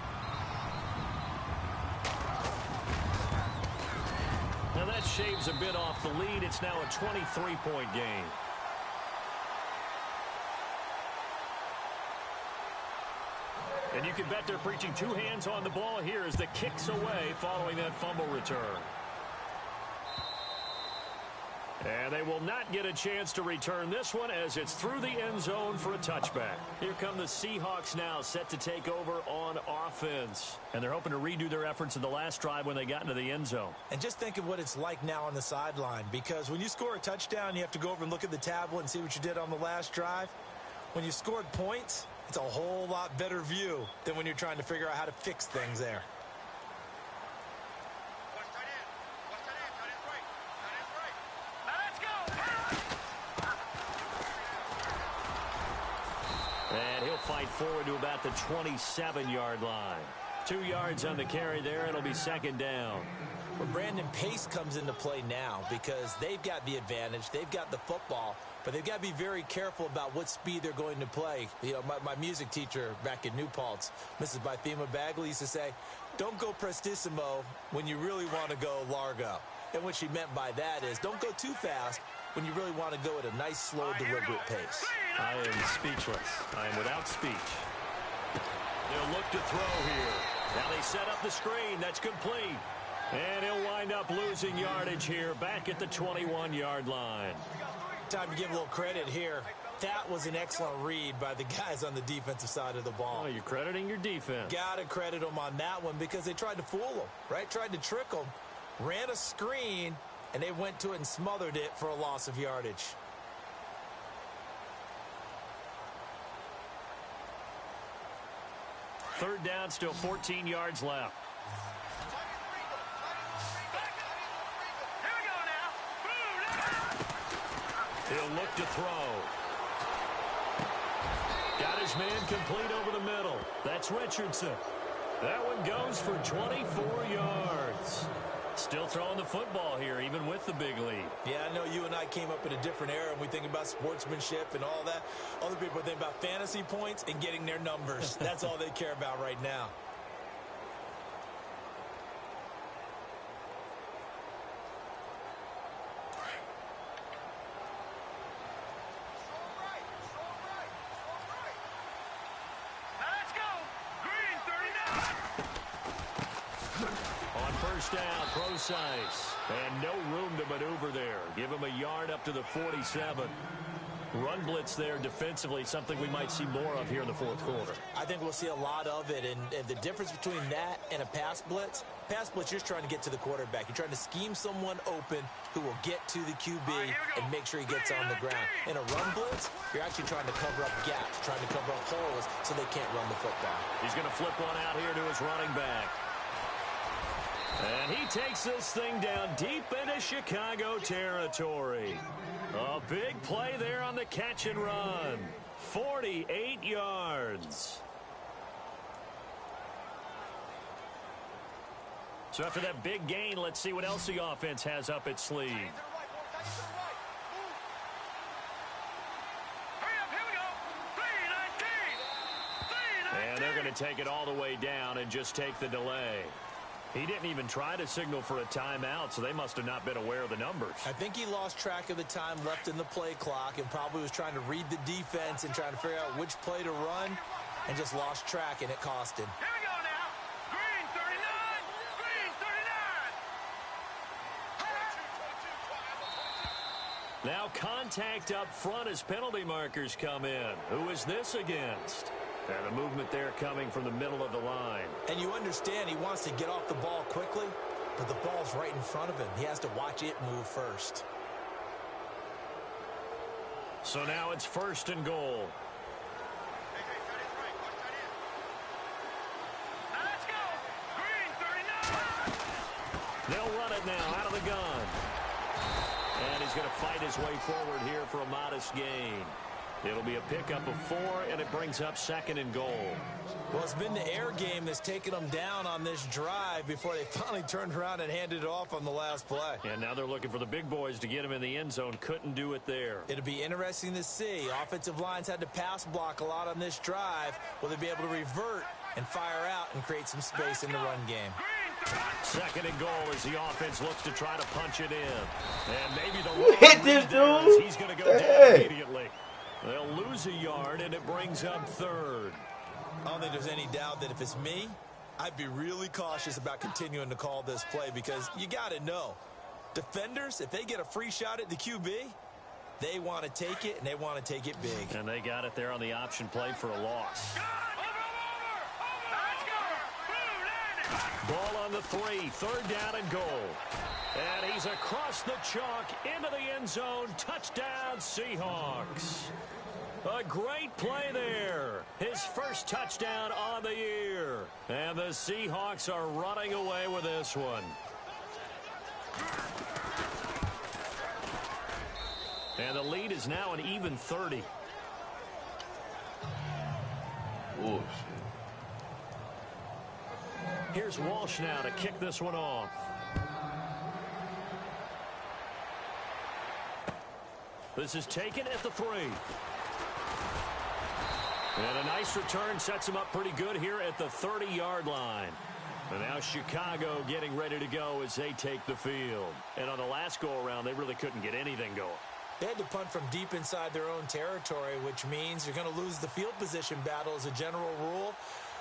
Now that shaves a bit off the lead. It's now a 23-point game. And you can bet they're preaching 2 hands on the ball here as the kick's away following that fumble return. And they will not get a chance to return this one as it's through the end zone for a touchback. Here come the Seahawks now, set to take over on offense. And they're hoping to redo their efforts in the last drive when they got into the end zone. And just think of what it's like now on the sideline, because when you score a touchdown, you have to go over and look at the tablet and see what you did on the last drive. When you scored points, it's a whole lot better view than when you're trying to figure out how to fix things there. And he'll fight forward to about the 27-yard line. 2 yards on the carry there. It'll be 2nd down. Well, Brandon, pace comes into play now because they've got the advantage. They've got the football, but they've got to be very careful about what speed they're going to play. You know, my music teacher back in New Paltz, Mrs. Bythema Bagley, used to say, don't go prestissimo when you really want to go largo. And what she meant by that is don't go too fast when you really want to go at a nice, slow, deliberate pace. I am speechless. I am without speech. They'll look to throw here. Now they set up the screen. That's complete. And he'll wind up losing yardage here back at the 21-yard line. Time to give a little credit here. That was an excellent read by the guys on the defensive side of the ball. Oh, you're crediting your defense. Got to credit them on that one because they tried to fool them, right? Tried to trick them. Ran a screen, and they went to it and smothered it for a loss of yardage. Third down, still 14 yards left. He'll look to throw. Got his man complete over the middle. That's Richardson. That one goes for 24 yards. Still throwing the football here, even with the big lead. Yeah, I know you and I came up in a different era, and we think about sportsmanship and all that. Other people think about fantasy points and getting their numbers. That's all they care about right now. Down, Procise, and no room to maneuver there. Give him a yard up to the 47. Run blitz there defensively, something we might see more of here in the fourth quarter. I think we'll see a lot of it, and the difference between that and a pass blitz, you're just trying to get to the quarterback. You're trying to scheme someone open who will get to the QB and make sure he gets on the ground. In a run blitz, you're actually trying to cover up gaps, trying to cover up holes so they can't run the football. He's going to flip one out here to his running back. And he takes this thing down deep into Chicago territory. A big play there on the catch and run. 48 yards. So after that big gain, let's see what else the offense has up its sleeve. And they're going to take it all the way down and just take the delay. He didn't even try to signal for a timeout, so they must have not been aware of the numbers. I think he lost track of the time left in the play clock and probably was trying to read the defense and trying to figure out which play to run and just lost track, and it cost him. Here we go now. Green 39. Green 39. Now contact up front as penalty markers come in. Who is this against? And a movement there coming from the middle of the line. And you understand he wants to get off the ball quickly, but the ball's right in front of him. He has to watch it move first. So now it's 1st and goal. Let's go. Green 39. They'll run it now out of the gun. And he's going to fight his way forward here for a modest gain. It'll be a pickup of 4, and it brings up 2nd and goal. Well, it's been the air game that's taken them down on this drive before they finally turned around and handed it off on the last play. And now they're looking for the big boys to get him in the end zone. Couldn't do it there. It'll be interesting to see. Offensive lines had to pass block a lot on this drive. Will they be able to revert and fire out and create some space in the run game? 2nd and goal as the offense looks to try to punch it in. And maybe the Who hit this dude? He's going to go down immediately. They'll lose a yard, and it brings up 3rd. I don't think there's any doubt that if it's me, I'd be really cautious about continuing to call this play because you got to know, defenders, if they get a free shot at the QB, they want to take it, and they want to take it big. And they got it there on the option play for a loss. Ball on the 3, 3rd down and goal. And he's across the chalk into the end zone. Touchdown, Seahawks. A great play there. His first touchdown on the year. And the Seahawks are running away with this one. And the lead is now an even 30. Oh, shit. Here's Walsh now to kick this one off. This is taken at the 3. And a nice return sets him up pretty good here at the 30-yard line. And now Chicago getting ready to go as they take the field. And on the last go-around, they really couldn't get anything going. They had to punt from deep inside their own territory, which means you're going to lose the field position battle as a general rule.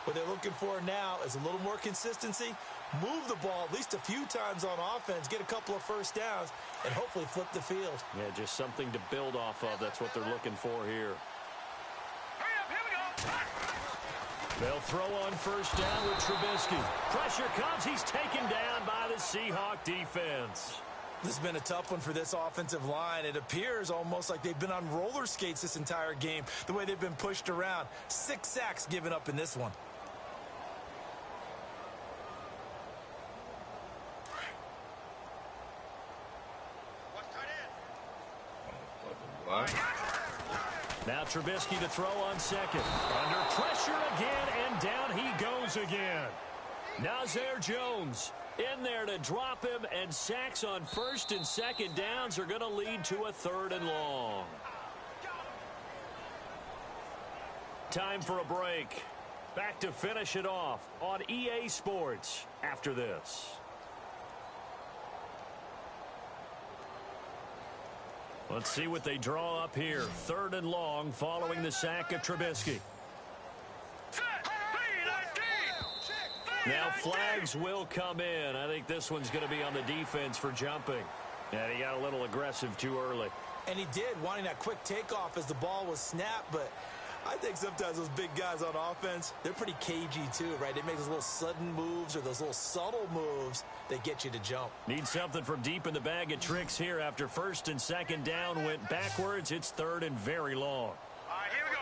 What they're looking for now is a little more consistency, move the ball at least a few times on offense, get a couple of first downs, and hopefully flip the field. Yeah, just something to build off of. That's what they're looking for here. Hurry up, here we go. They'll throw on 1st down with Trubisky. Pressure comes. He's taken down by the Seahawk defense. This has been a tough one for this offensive line. It appears almost like they've been on roller skates this entire game, the way they've been pushed around. 6 sacks given up in this one. Now Trubisky to throw on 2nd. Under pressure again, and down he goes again. Nazir Jones In there to drop him, and sacks on first and second downs are going to lead to a 3rd and long. Time for a break. Back to finish it off on EA Sports after this. Let's see what they draw up here. 3rd and long following the sack of Trubisky. Now flags will come in. I think this one's going to be on the defense for jumping. And he got a little aggressive too early. And he did, wanting that quick takeoff as the ball was snapped. But I think sometimes those big guys on offense, they're pretty cagey too, right? They make those little sudden moves or those little subtle moves that get you to jump. Need something from deep in the bag of tricks here. After first and second down went backwards, it's 3rd and very long. All right, here we go.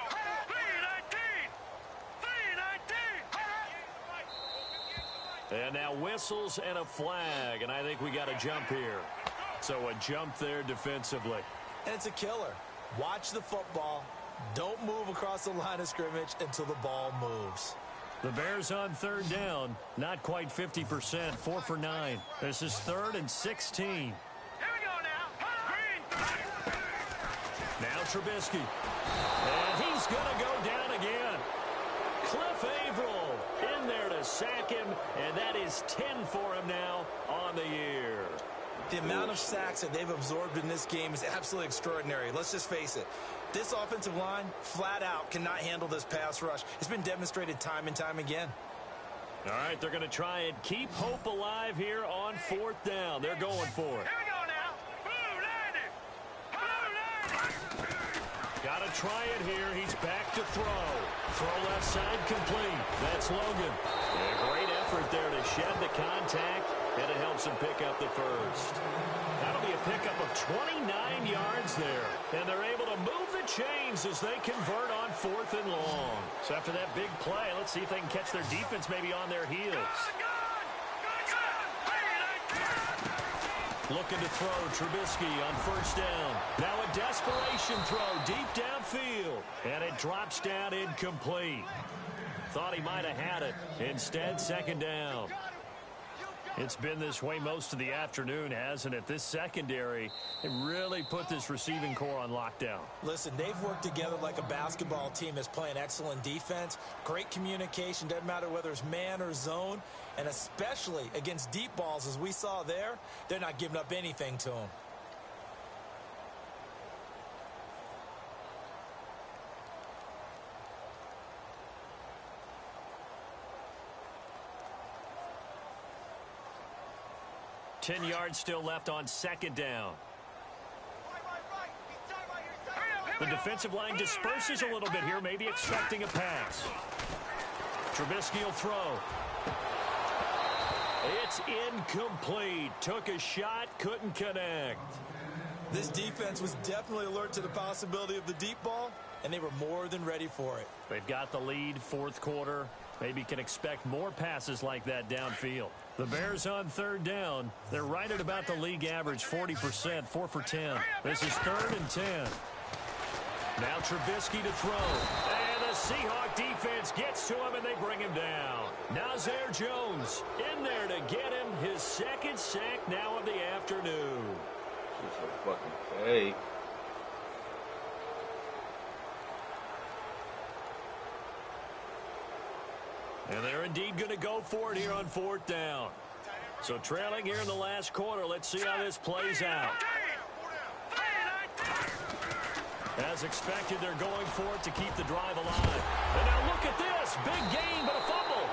3-19. And now whistles and a flag, and I think we got a jump here. So a jump there defensively. And it's a killer. Watch the football. Don't move across the line of scrimmage until the ball moves. The Bears on 3rd down. Not quite 50%. 4 for 9. This is 3rd and 16. Here we go now. Green. Now Trubisky. And he's going to go down again. Cliff Averill in there to sack him, and that is 10 for him now on the year. The amount of sacks that they've absorbed in this game is absolutely extraordinary. Let's just face it. This offensive line, flat out, cannot handle this pass rush. It's been demonstrated time and time again. All right, they're going to try and keep hope alive here on 4th down. They're going for it. Here we go now. Blue landed. Got to try it here. He's back to throw. Throw left side complete. That's Logan. And a great effort there to shed the contact, and it helps him pick up the first. That'll be a pickup of 29 yards there. And they're able to move the chains as they convert on 4th and long. So after that big play, let's see if they can catch their defense maybe on their heels. Looking to throw, Trubisky on 1st down. Now a desperation throw deep downfield. And it drops down incomplete. Thought he might have had it. Instead, 2nd down. It's been this way most of the afternoon, hasn't it? This secondary, it really put this receiving core on lockdown. Listen, they've worked together like a basketball team that's playing excellent defense. Great communication, doesn't matter whether it's man or zone. And especially against deep balls, as we saw there, they're not giving up anything to them. Ten yards still left on 2nd down. The defensive line disperses a little bit here, maybe expecting a pass. Trubisky will throw. It's incomplete. Took a shot, couldn't connect. This defense was definitely alert to the possibility of the deep ball, and they were more than ready for it. They've got the lead, 4th quarter. Maybe can expect more passes like that downfield. The Bears on 3rd down. They're right at about the league average, 40%, 4 for 10. This is 3rd and 10. Now Trubisky to throw. And the Seahawk defense gets to him, and they bring him down. Nazir Jones in there to get him his 2nd sack now of the afternoon. It's a fucking fake. And they're indeed going to go for it here on 4th down. So trailing here in the last quarter. Let's see how this plays out. As expected, they're going for it to keep the drive alive. And now look at this. Big gain, but a fumble.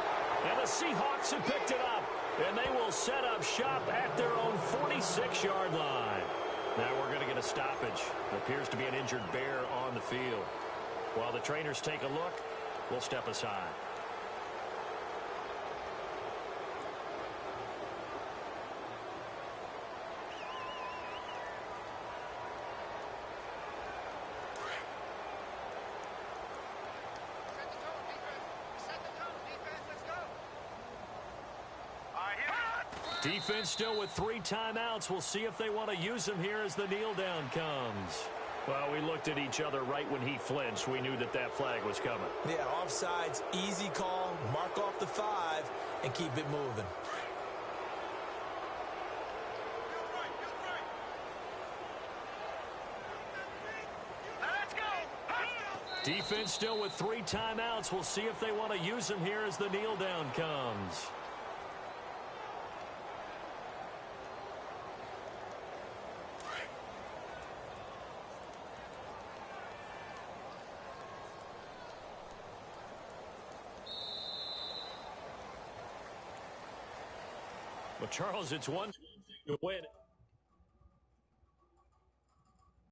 And the Seahawks have picked it up. And they will set up shop at their own 46-yard line. Now we're going to get a stoppage. There appears to be an injured bear on the field. While the trainers take a look, we'll step aside. Defense still with 3 timeouts. We'll see if they want to use them here as the kneel down comes. Well, we looked at each other right when he flinched. We knew that that flag was coming. Yeah, offsides, easy call, mark off the 5, and keep it moving. Defense still with 3 timeouts. We'll see if they want to use them here as the kneel down comes. Well, Charles, it's one to win.